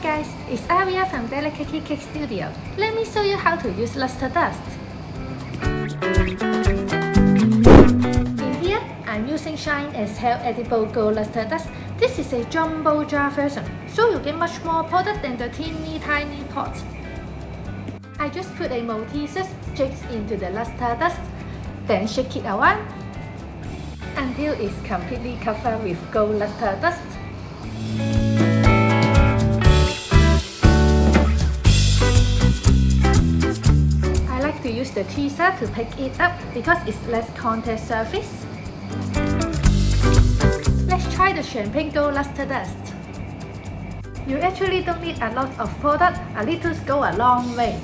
guys, it's Aria from Delicate Cake Studio. Let me show you how to use luster dust. In here, I'm using Shine and Hell Edible Gold Luster Dust. This is a jumbo jar version, so you get much more product than the teeny tiny pot. I just put a Maltesers stick into the luster dust, then shake it around until it's completely covered with gold luster dust. I like to use the tweezer to pick it up because it's less contact surface. Let's try the champagne gold luster dust. You actually don't need a lot of product, a little go a long way.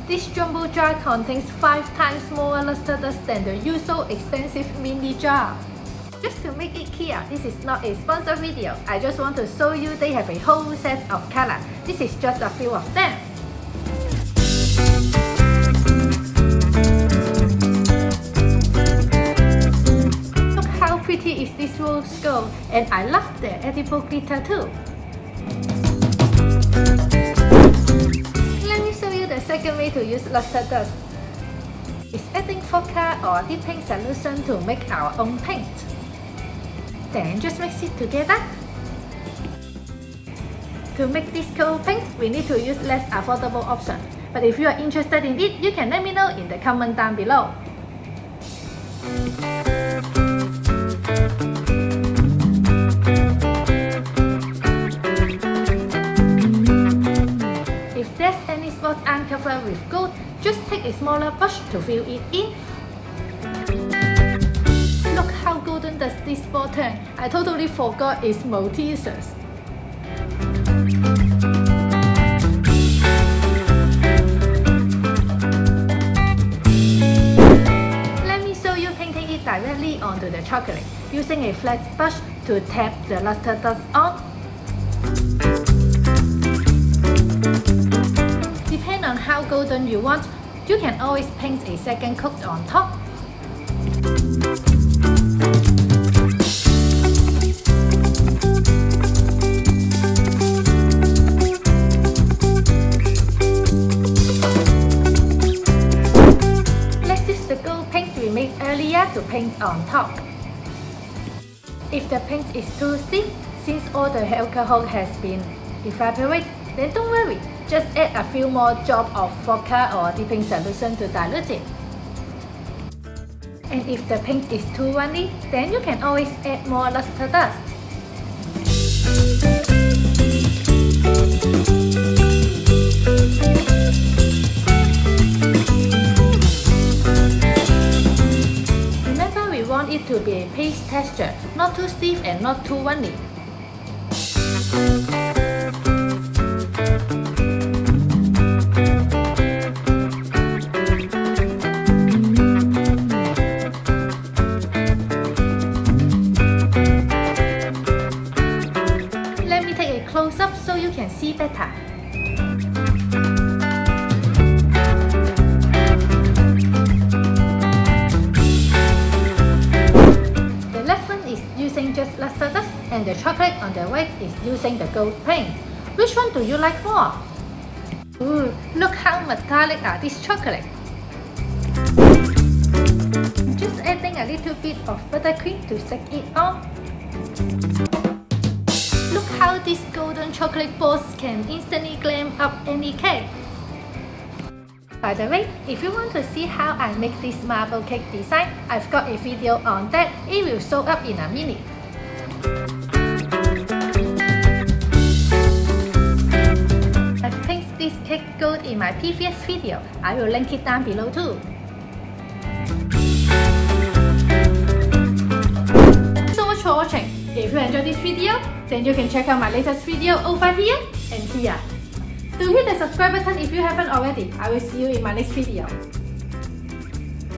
This jumbo jar contains 5 times more luster dust than the usual expensive mini jar. Just to make it clear, this is not a sponsored video. I just want to show you they have a whole set of color. This is just a few of them. Look how pretty is this rose gold, and I love the edible glitter too. The second way to use luster dust is adding vodka or dipping solution to make our own paint. Then just mix it together. To make this gold paint, we need to use less affordable option. But if you are interested in it, you can let me know in the comment down below. If there's any spots uncovered with gold, just take a smaller brush to fill it in. Look how golden does this spot turn. I totally forgot it's Maltesers. Let me show you painting it directly onto the chocolate, using a flat brush to tap the luster dust on. Depending on how golden you want, you can always paint a second coat on top. Let's use the gold paint we made earlier to paint on top. If the paint is too stiff, since all the alcohol has been evaporated, then don't worry. Just add a few more drops of vodka or dipping solution to dilute it. And if the paint is too runny, then you can always add more luster dust. Remember, we want it to be a paste texture, not too stiff and not too runny. Close up so you can see better. The left one is using just luster dust, and the chocolate on the right is using the gold paint. Which one do you like more? Ooh, look how metallic are this chocolate. Just adding a little bit of buttercream to stick it on. Look how these golden chocolate balls can instantly glam up any cake. By the way, if you want to see how I make this marble cake design, I've got a video on that. It will show up in a minute. I've painted this cake gold in my previous video. I will link it down below too. Thanks so much for watching. If you enjoyed this video, then you can check out my latest video over here and here. Do hit the subscribe button if you haven't already. I will see you in my next video.